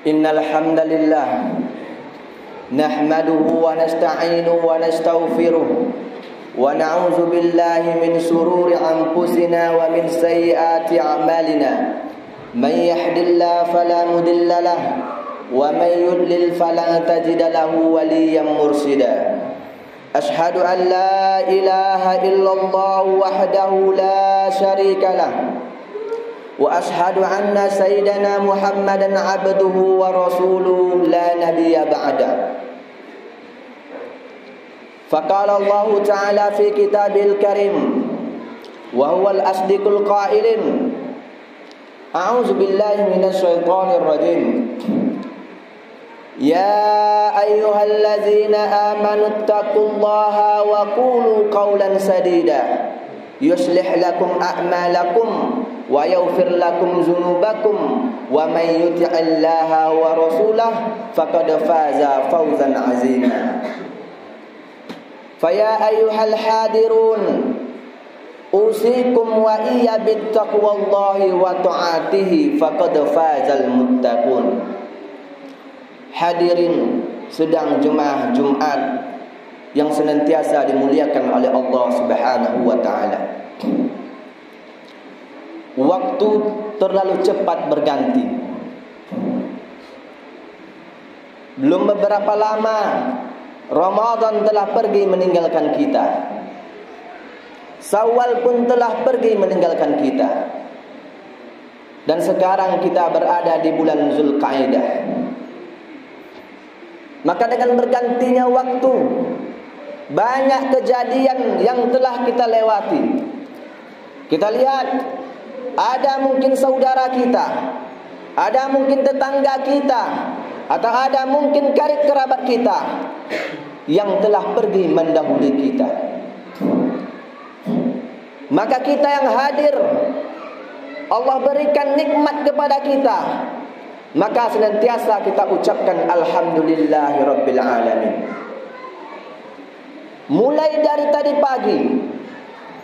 Innal hamdalillah nahmaduhu wa nasta'inuhu wa nastaghfiruh wa na'udzu billahi min shururi anfusina wa min sayyiati a'malina. May yahdihillahu fala mudilla lahu wa may yudlil falan tajida lahu waliyyan mursyida. Ashhadu an la ilaha illallah wahdahu la syarika lahu wa ashhadu anna sayyidana Muhammadan abduhu wa rasuluhu la nabiyya ba'da. Faqala Allah ta'ala fi kitabil karim wa huwal asdiqul qailin a'udzu billahi minasy syaithanir rajim. Ya ayyuhallazina amanu taqullaha wa qulu qawlan sadida yuslih lakum a'malakum wa yaghfir lakum dzunubakum wa may yuti'illaha wa rasulahu faqad faza fawzan 'azima. Faya ayyuhal hadirun usikum wa iyya bittaqwallahi wa ta'atihi faqad fazal muttaqun. Hadirin sedang jemaah Jumat yang senantiasa dimuliakan oleh Allah Subhanahu wa taala. Waktu terlalu cepat berganti. Belum beberapa lama Ramadan telah pergi meninggalkan kita. Syawal pun telah pergi meninggalkan kita. Dan sekarang kita berada di bulan Zulqa'dah. Maka dengan bergantinya waktu, banyak kejadian yang telah kita lewati. Kita lihat, ada mungkin saudara kita, ada mungkin tetangga kita, atau ada mungkin karib kerabat kita yang telah pergi mendahului kita. Maka kita yang hadir, Allah berikan nikmat kepada kita, maka senantiasa kita ucapkan alhamdulillahirabbil alamin. Mulai dari tadi pagi,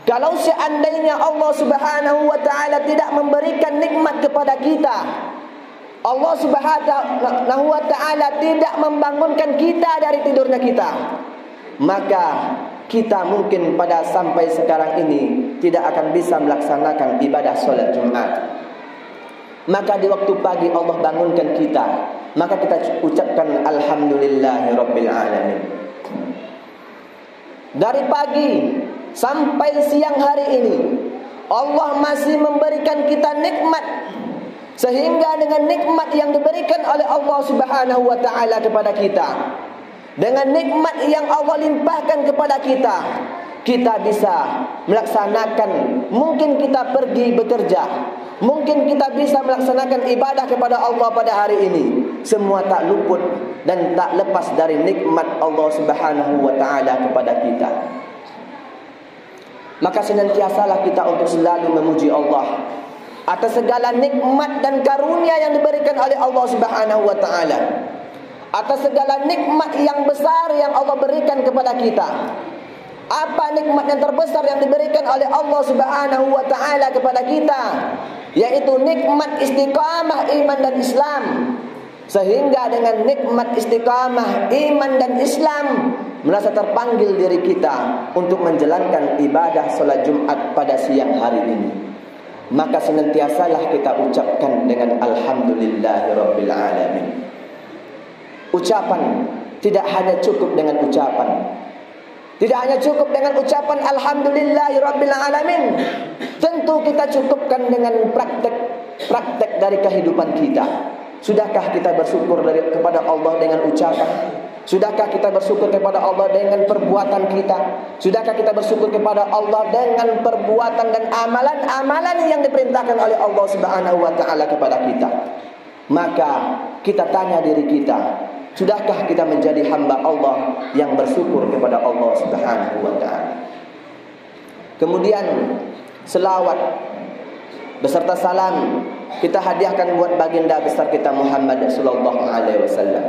kalau seandainya Allah Subhanahu wa taala tidak memberikan nikmat kepada kita, Allah Subhanahu wa taala tidak membangunkan kita dari tidurnya kita, maka kita mungkin pada sampai sekarang ini tidak akan bisa melaksanakan ibadah salat Jumat. Maka di waktu pagi Allah bangunkan kita, maka kita ucapkan alhamdulillahirabbil alamin. Dari pagi sampai siang hari ini Allah masih memberikan kita nikmat, sehingga dengan nikmat yang diberikan oleh Allah Subhanahu wa taala kepada kita, dengan nikmat yang Allah limpahkan kepada kita, kita bisa melaksanakan, mungkin kita pergi bekerja, mungkin kita bisa melaksanakan ibadah kepada Allah pada hari ini. Semua tak luput dan tak lepas dari nikmat Allah Subhanahu wa taala kepada kita. Maka senantiasalah kita untuk selalu memuji Allah atas segala nikmat dan karunia yang diberikan oleh Allah Subhanahu wa taala, atas segala nikmat yang besar yang Allah berikan kepada kita. Apa nikmat yang terbesar yang diberikan oleh Allah Subhanahu wa taala kepada kita? Yaitu nikmat istiqamah iman dan Islam. Sehingga dengan nikmat istiqamah iman dan Islam, merasa terpanggil diri kita untuk menjalankan ibadah salat Jumat pada siang hari ini. Maka senantiasalah kita ucapkan dengan alhamdulillahirabbil alamin. Ucapan tidak hanya cukup dengan ucapan, tidak hanya cukup dengan ucapan alhamdulillahirabbil alamin. Tentu kita cukupkan dengan praktek dari kehidupan kita. Sudahkah kita bersyukur kepada Allah dengan ucapan? Sudahkah kita bersyukur kepada Allah dengan perbuatan kita? Sudahkah kita bersyukur kepada Allah dengan perbuatan dan amalan-amalan yang diperintahkan oleh Allah Subhanahu wa taala kepada kita? Maka kita tanya diri kita, sudahkah kita menjadi hamba Allah yang bersyukur kepada Allah Subhanahu wa taala? Kemudian selawat beserta salam kita hadiahkan buat baginda besar kita Muhammad sallallahu alaihi wasallam.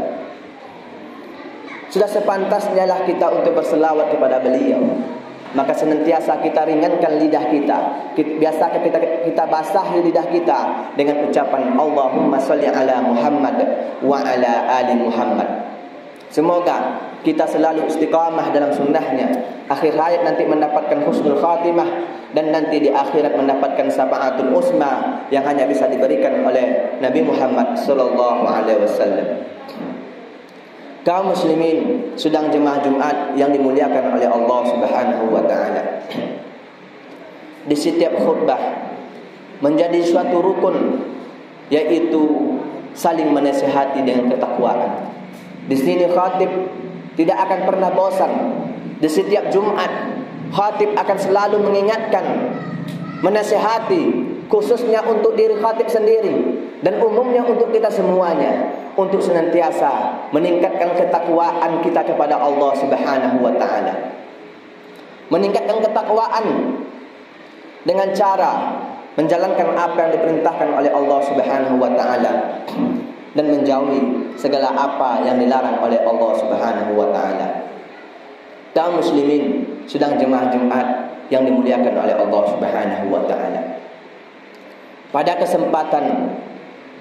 Sudah sepantasnya lah kita untuk berselawat kepada beliau. maka senantiasa kita ringankan lidah kita. Biasakan kita basahi lidah kita dengan ucapan Allahumma sholli ala Muhammad wa ala ali Muhammad. Semoga kita selalu istiqamah dalam sunnahnya, akhir hayat nanti mendapatkan husnul khatimah, dan nanti di akhirat mendapatkan syafaatul uzma yang hanya bisa diberikan oleh Nabi Muhammad sallallahu alaihi wasallam. Kaum muslimin, sedang jemaah Jumat yang dimuliakan oleh Allah Subhanahu wa taala. Di setiap khutbah menjadi suatu rukun, yaitu saling menasihati dengan ketakwaan. Di sini khatib tidak akan pernah bosan. Di setiap Jumat khatib akan selalu mengingatkan, menasihati, khususnya untuk diri khatib sendiri dan umumnya untuk kita semuanya, untuk senantiasa meningkatkan ketakwaan kita kepada Allah Subhanahu wa taala. Meningkatkan ketakwaan dengan cara menjalankan apa yang diperintahkan oleh Allah Subhanahu wa taala dan menjauhi segala apa yang dilarang oleh Allah Subhanahu wa taala. Kaum muslimin, sedang jemaah Jumat yang dimuliakan oleh Allah Subhanahu wa taala. Pada kesempatan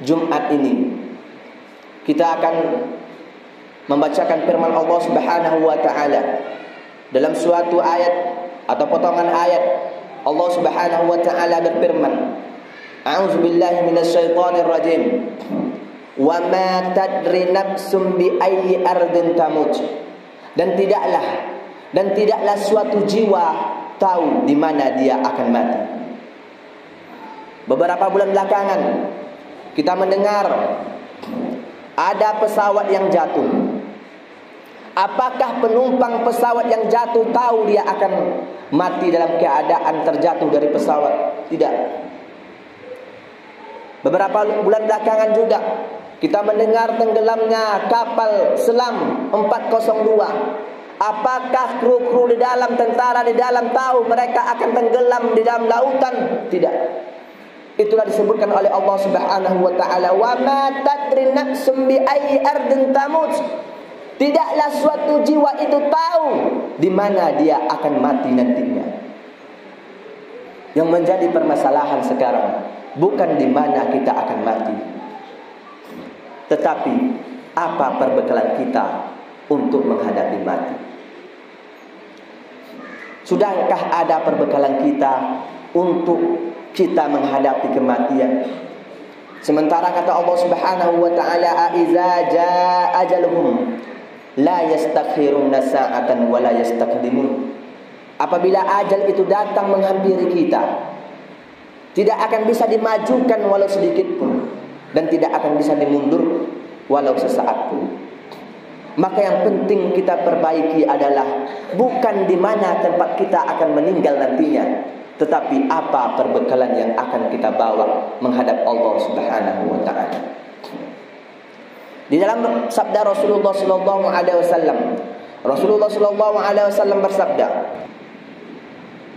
Jumat ini kita akan membacakan firman Allah Subhanahu wa taala dalam suatu ayat atau potongan ayat. Allah Subhanahu wa taala berfirman, A'udzubillahi minasyaitonir rajim. Wa ma tadri nafsum bi ayyi ardin tamut. Dan tidaklah suatu jiwa tahu di mana dia akan mati. Beberapa bulan belakangan kita mendengar ada pesawat yang jatuh. Apakah penumpang pesawat yang jatuh tahu dia akan mati dalam keadaan terjatuh dari pesawat? Tidak. Beberapa bulan belakangan juga kita mendengar tenggelamnya kapal selam 402. Apakah kru-kru di dalam, tentara di dalam tahu mereka akan tenggelam di dalam lautan? Tidak. Itulah disebutkan oleh Allah Subhanahu wa taala, wa ma tadri nafsum bi ayyi ardin tamut. Tidaklah suatu jiwa itu tahu di mana dia akan mati nantinya. Yang menjadi permasalahan sekarang bukan di mana kita akan mati, tetapi apa perbekalan kita untuk menghadapi mati. Sudahkah ada perbekalan kita untuk kita menghadapi kematian? Sementara kata Allah Subhanahu wa taala, "Aiza jaa ajaluhum la yastakhiruna sa'atan wa la yastaqdimun." Apabila ajal itu datang menghampiri kita, tidak akan bisa dimajukan walau sedikit pun, dan tidak akan bisa dimundur walau sesaat pun. Maka yang penting kita perbaiki adalah bukan di mana tempat kita akan meninggal nantinya, tetapi apa perbekalan yang akan kita bawa menghadap Allah Subhanahu wa taala. Di dalam sabda Rasulullah sallallahu alaihi wasallam, Rasulullah sallallahu alaihi wasallam bersabda,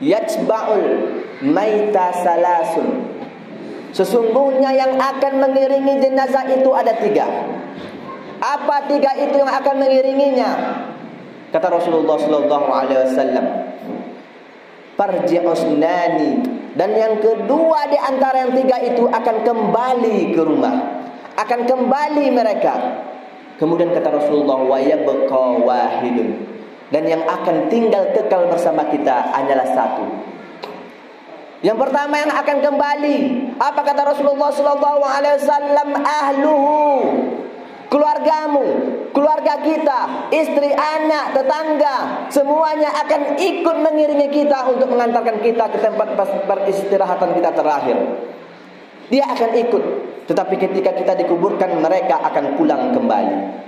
"Yatba'ul maita salasun." Sesungguhnya yang akan mengiringi jenazah itu ada 3. Apa 3 itu yang akan mengiringinya? Kata Rasulullah sallallahu alaihi wasallam, "Farji'usnani." Dan yang kedua di antara yang 3 itu akan kembali ke rumah, akan kembali mereka. Kemudian kata Rasulullah, "Wa yabqa wahidun." Dan yang akan tinggal kekal bersama kita hanyalah 1. Yang pertama yang akan kembali, apa kata Rasulullah sallallahu alaihi wasallam? Ahluhu, keluargamu, keluarga kita, istri, anak, tetangga, semuanya akan ikut mengiringi kita untuk mengantarkan kita ke tempat peristirahatan kita terakhir. Dia akan ikut, tetapi ketika kita dikuburkan mereka akan pulang kembali.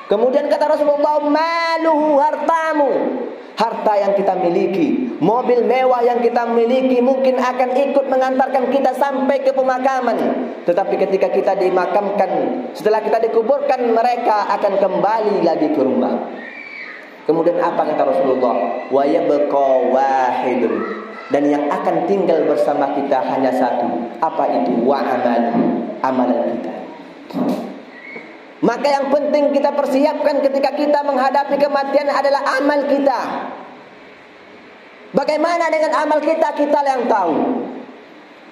Kemudian kata Rasulullah, maluhu, hartamu, harta yang kita miliki, mobil mewah yang kita miliki mungkin akan ikut mengantarkan kita sampai ke pemakaman. Tetapi ketika kita dimakamkan, setelah kita dikuburkan, mereka akan kembali lagi ke rumah. Kemudian apa kata Rasulullah? Wa yabqa wahidun. Dan yang akan tinggal bersama kita hanya 1. Apa itu? Wa amalan kita. Maka yang penting kita persiapkan ketika kita menghadapi kematian adalah amal kita. Bagaimana dengan amal kita? Kita lah yang tahu.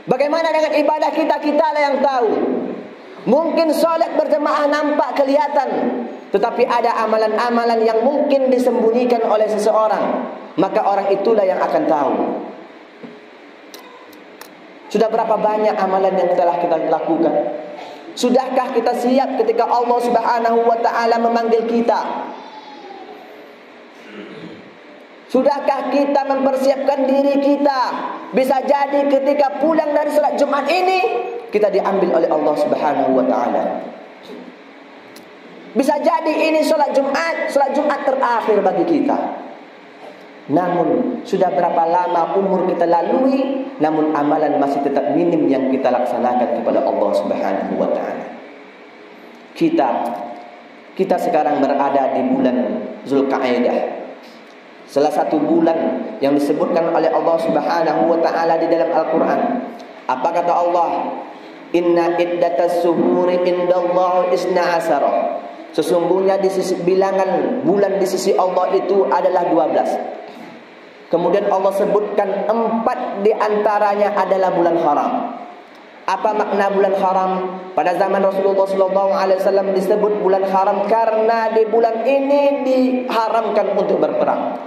Bagaimana dengan ibadah kita? Kita lah yang tahu. Mungkin solat berjemaah nampak kelihatan, tetapi ada amalan-amalan yang mungkin disembunyikan oleh seseorang. Maka orang itulah yang akan tahu. Sudah berapa banyak amalan yang telah kita lakukan? Sudahkah kita siap ketika Allah Subhanahu wa ta'ala memanggil kita? Sudahkah kita mempersiapkan diri kita? Bisa jadi ketika pulang dari salat Jumat ini, kita diambil oleh Allah Subhanahu wa ta'ala. Bisa jadi ini salat Jumat terakhir bagi kita. Namun sudah berapa lama umur kita lalui, namun amalan masih tetap minim yang kita laksanakan kepada Allah Subhanahu wa ta'ala. Kita sekarang berada di bulan Zulqa'dah, salah satu bulan yang disebutkan oleh Allah Subhanahu wa ta'ala di dalam Al-Quran. Apa kata Allah? Inna iddatas suhuri indallahi isna asara. Sesungguhnya di sisi bilangan bulan di sisi Allah itu adalah 12. Kemudian Allah sebutkan 4 di antaranya adalah bulan haram. Apa makna bulan haram? Pada zaman Rasulullah SAW disebut bulan haram karena di bulan ini diharamkan untuk berperang.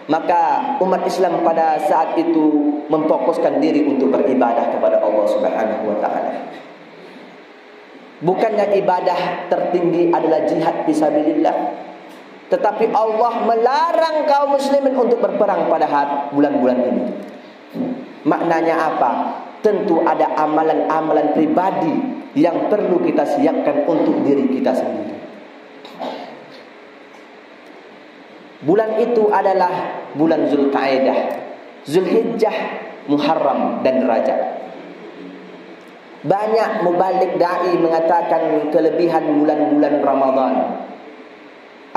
Maka umat Islam pada saat itu memfokuskan diri untuk beribadah kepada Allah Subhanahu wa ta'ala. Bukannya ibadah tertinggi adalah jihad fisabilillah, tetapi Allah melarang kaum muslimin untuk berperang pada bulan-bulan ini. Maknanya apa? Tentu ada amalan-amalan pribadi yang perlu kita siapkan untuk diri kita sendiri. Bulan itu adalah bulan Zulqa'dah, Zulhijjah, Muharram dan Rajab. Banyak mubalik da'i mengatakan kelebihan bulan-bulan Ramadan.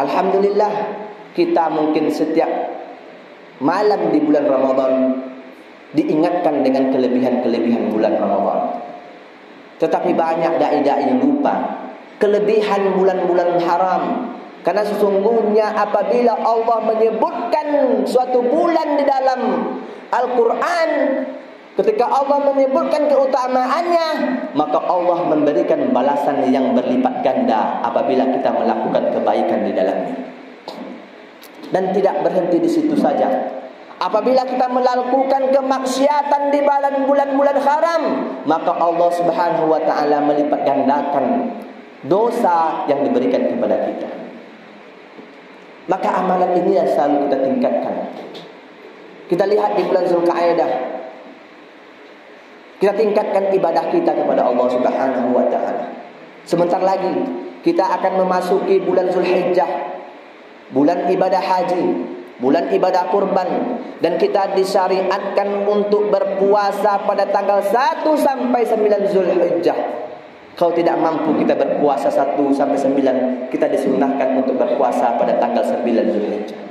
Alhamdulillah, kita mungkin setiap malam di bulan Ramadan diingatkan dengan kelebihan-kelebihan bulan Ramadan. Tetapi banyak da'i-da'i yang lupa kelebihan bulan-bulan haram. Karena sesungguhnya apabila Allah menyebutkan suatu bulan di dalam Al-Quran, ketika Allah menyebutkan keutamaannya, maka Allah memberikan balasan yang berlipat ganda apabila kita melakukan kebaikan di dalamnya. Dan tidak berhenti di situ saja. Apabila kita melakukan kemaksiatan di bulan-bulan haram, maka Allah Subhanahu wa ta'ala melipat gandakan dosa yang diberikan kepada kita. Maka amalan ini yang selalu kita tingkatkan. Kita lihat di bulan Zulqa'dah, kita tingkatkan ibadah kita kepada Allah Subhanahu wa ta'ala. Sebentar lagi kita akan memasuki bulan Zulhijjah, bulan ibadah haji, bulan ibadah kurban, dan kita disyariatkan untuk berpuasa pada tanggal 1 sampai 9 Zulhijjah. Kalau tidak mampu kita berpuasa 1 sampai 9, kita disunahkan untuk berpuasa pada tanggal 9 Zulhijjah.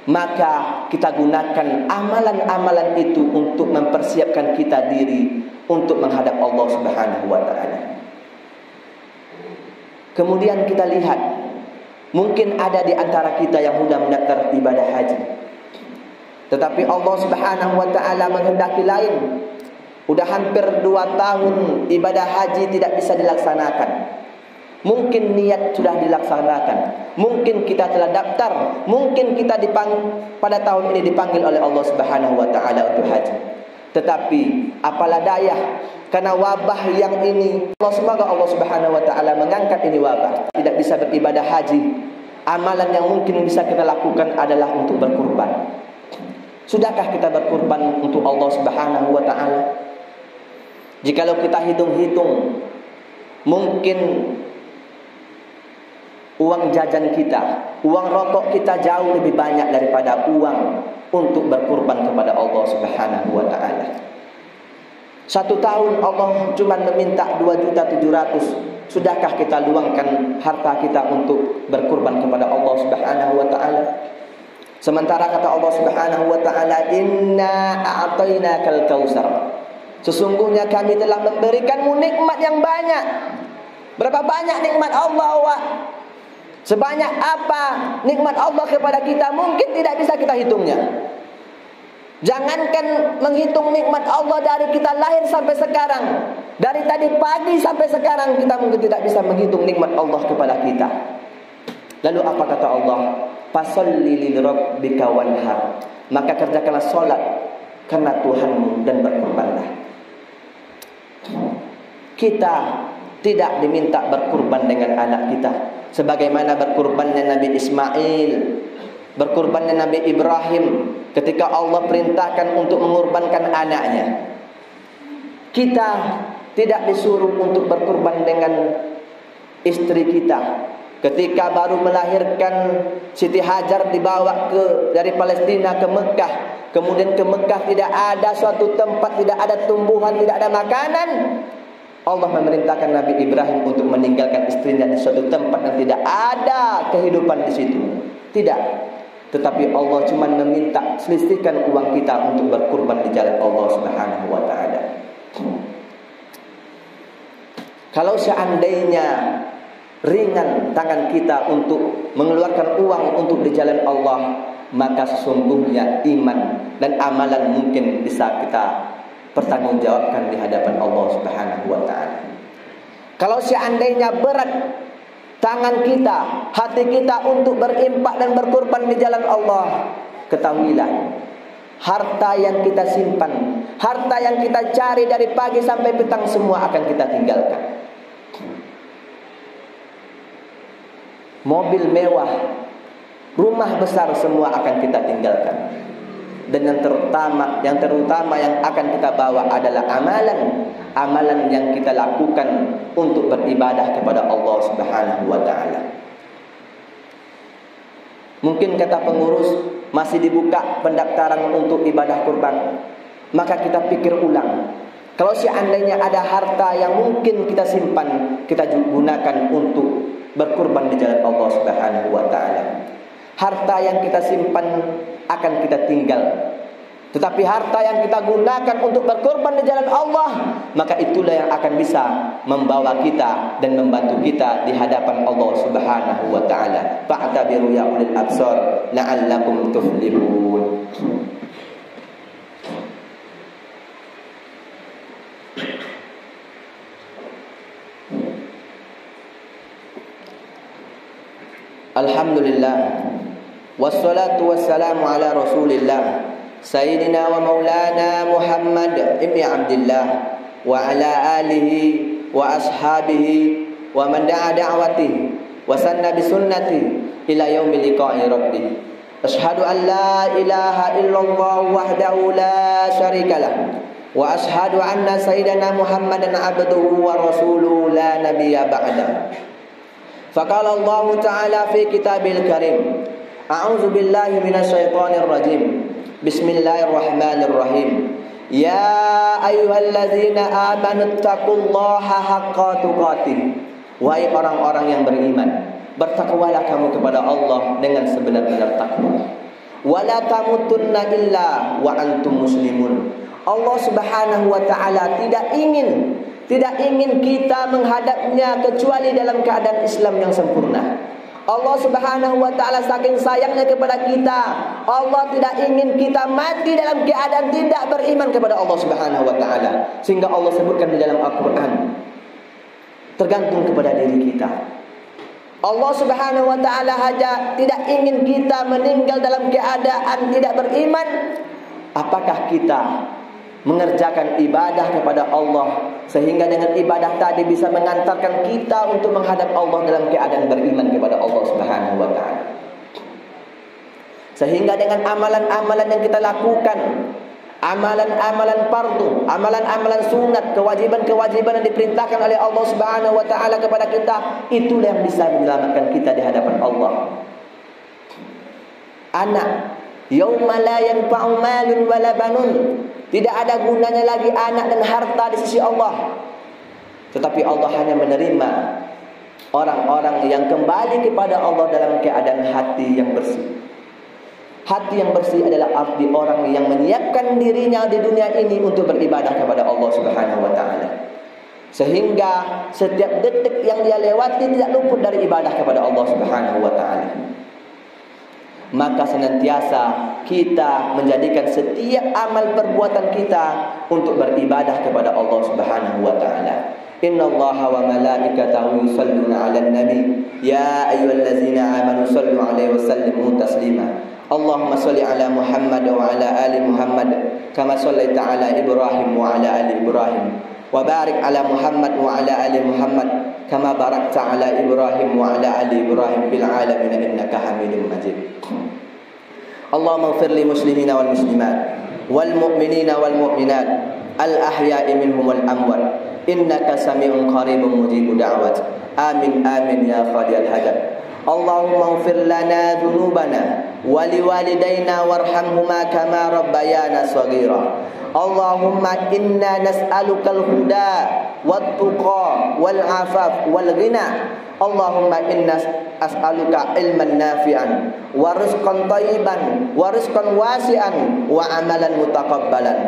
Maka kita gunakan amalan-amalan itu untuk mempersiapkan kita diri untuk menghadap Allah Subhanahu wa ta'ala. Kemudian kita lihat, mungkin ada di antara kita yang sudah mendaftar ibadah haji, tetapi Allah Subhanahu wa ta'ala menghendaki lain. Sudah hampir 2 tahun ibadah haji tidak bisa dilaksanakan. Mungkin niat sudah dilaksanakan, mungkin kita telah daftar, mungkin kita pada tahun ini dipanggil oleh Allah Subhanahu wa ta'ala untuk haji. Tetapi apalah daya, karena wabah yang ini, semoga Allah Subhanahu wa ta'ala mengangkat ini wabah. Tidak bisa beribadah haji. Amalan yang mungkin bisa kita lakukan adalah untuk berkurban. Sudahkah kita berkurban untuk Allah Subhanahu wa ta'ala? Jikalau kita hitung-hitung, mungkin uang jajan kita, uang rokok kita jauh lebih banyak daripada uang untuk berkurban kepada Allah Subhanahu wa ta'ala. 1 tahun Allah cuma meminta 2.700.000. Sudahkah kita luangkan harta kita untuk berkurban kepada Allah Subhanahu wa ta'ala? Sementara kata Allah Subhanahu wa ta'ala, inna a'tainakal kautsar. Sesungguhnya kami telah memberikanmu nikmat yang banyak. Berapa banyak nikmat Allah, Sebanyak apa nikmat Allah kepada kita mungkin tidak bisa kita hitungnya. Jangankan menghitung nikmat Allah dari kita lahir sampai sekarang, dari tadi pagi sampai sekarang kita mungkin tidak bisa menghitung nikmat Allah kepada kita. Lalu apa kata Allah? Fasholli lirabbika wanhar. Maka kerjakanlah solat karena Tuhanmu dan berkurbanlah. Kita tidak diminta berkurban dengan anak kita, sebagaimana berkurbannya Nabi Ismail, berkurbannya Nabi Ibrahim ketika Allah perintahkan untuk mengorbankan anaknya. Kita tidak disuruh untuk berkurban dengan istri kita. Ketika baru melahirkan, Siti Hajar dibawa dari Palestina ke Mekah. Kemudian ke Mekah tidak ada suatu tempat, tidak ada tumbuhan, tidak ada makanan. Allah memerintahkan Nabi Ibrahim untuk meninggalkan istrinya di suatu tempat yang tidak ada kehidupan di situ. Tidak. Tetapi Allah cuma meminta selisihkan uang kita untuk berkurban di jalan Allah Subhanahu wa taala. Kalau seandainya ringan tangan kita untuk mengeluarkan uang untuk di jalan Allah, maka sesungguhnya iman dan amalan mungkin bisa kita pertanggungjawabkan di hadapan Allah Subhanahu wa taala. Kalau seandainya berat tangan kita, hati kita untuk berimpak dan berkorban di jalan Allah, ketahuilah harta yang kita simpan, harta yang kita cari dari pagi sampai petang semua akan kita tinggalkan. Mobil mewah, rumah besar semua akan kita tinggalkan. Dan yang terutama yang akan kita bawa adalah amalan yang kita lakukan untuk beribadah kepada Allah Subhanahu wa taala. Mungkin kata pengurus masih dibuka pendaftaran untuk ibadah kurban, maka kita pikir ulang. Kalau seandainya ada harta yang mungkin kita simpan, kita gunakan untuk berkurban di jalan Allah Subhanahu wa taala. Harta yang kita simpan akan kita tinggal. Tetapi harta yang kita gunakan untuk berkorban di jalan Allah, maka itulah yang akan bisa membawa kita dan membantu kita di hadapan Allah Subhanahu wa taala. Fa'tabiru ya ulil absar la'allakum tuflihun. Alhamdulillah, wassalatu wassalamu ala rasulillah Sayyidina wa maulana Muhammad ibn Abdullah wa ala alihi wa ashabihi wa man da'a da'watihi wa sanna bi sunnatihi ila yaumil liqa'i rabbih. Asyhadu an la ilaha illallah wahdahu la syarikalah wa asyhadu anna sayyidana Muhammadan abduhu wa rasuluhu la nabiyya ba'dah. Faqala Allah Ta'ala fi kitabil karim, a'udzu billahi minasyaitonir rajim. Bismillahirrahmanirrahim. Ya ayyuhallazina amanu taqullaha haqqa tuqatih. Wahai orang-orang yang beriman, bertakwalah kamu kepada Allah dengan sebenar-benar takwa. Wala tamutunna illa wa antum muslimun. Allah Subhanahu wa taala tidak ingin kita menghadapnya kecuali dalam keadaan Islam yang sempurna. Allah Subhanahu wa taala saking sayangnya kepada kita, Allah tidak ingin kita mati dalam keadaan tidak beriman kepada Allah Subhanahu wa taala. Sehingga Allah sebutkan di dalam Al-Qur'an, tergantung kepada diri kita. Allah Subhanahu wa taala saja tidak ingin kita meninggal dalam keadaan tidak beriman. Apakah kita mengerjakan ibadah kepada Allah sehingga dengan ibadah tadi bisa mengantarkan kita untuk menghadap Allah dalam keadaan beriman kepada Allah Subhanahu wa taala. Sehingga dengan amalan-amalan yang kita lakukan, amalan-amalan fardu, amalan-amalan sunat, kewajiban-kewajiban yang diperintahkan oleh Allah Subhanahu wa taala kepada kita, itulah yang bisa menyelamatkan kita di hadapan Allah. Anak, yauma la yanfa'u malun wala banun. Tidak ada gunanya lagi anak dan harta di sisi Allah. Tetapi Allah hanya menerima orang-orang yang kembali kepada Allah dalam keadaan hati yang bersih. Hati yang bersih adalah arti orang yang menyiapkan dirinya di dunia ini untuk beribadah kepada Allah Subhanahu wa taala. sehingga setiap detik yang dia lewati tidak luput dari ibadah kepada Allah Subhanahu wa taala. Maka senantiasa kita menjadikan setiap amal perbuatan kita untuk beribadah kepada Allah Subhanahu wa taala. Innallaha wa malaikatahu yusholluna 'alan nabi ya ayyuhallazina amanu shallu 'alaihi wa sallimu taslima. Allahumma shalli 'ala Muhammad wa 'ala ali Muhammad kama shallaita 'ala Ibrahim wa 'ala ali Ibrahim wa barik 'ala Muhammad wa 'ala ali Muhammad kama barakta 'ala Ibrahim wa 'ala ali Ibrahim fil 'alamin innaka Hamidum Majid. Allahumma ighfir li muslimina wal muslimat wal mu'minina wal mu'minat al ahya'i minhum wal amwat innaka sami'un qaribun mujibud da'wat. Amin amin ya qadiyal hajat. Allahumma ighfir lana dhunubana wa liwalidayna warhamhuma kama rabbayana shaghira. Allahumma inna nas'alukal huda wat tuqa wal afaf wal ghina. Allahumma inna as'aluka ilman nafi'an wa rizqan thayyiban wa rizqan wasi'an wa amalan mutaqabbalan.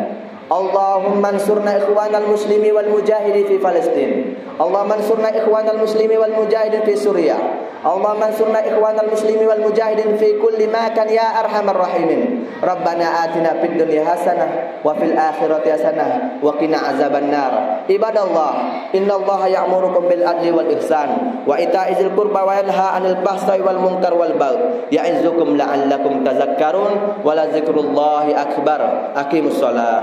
Allahumma ansurna ikhwanal muslimi wal mujahidi fi Palestin. Allahumma ansurna ikhwanal muslimi wal mujahidin fi Suriah. Allahumma ansurna ikhwanal muslimi wal mujahidin fi kulli makan ya arhamar rahimin. Rabbana atina fid dunya hasanah wa fil akhirati hasanah wa qina azaban nar. Ibadallah, innallaha ya'murukum bil adli wal ihsan wa ita'izil qurba wa yanha 'anil fahsai wal munkar wal baghi. Ya'izukum la'allakum tadhakkarun wa la dzikrullahi akbar. Aqimus shalah.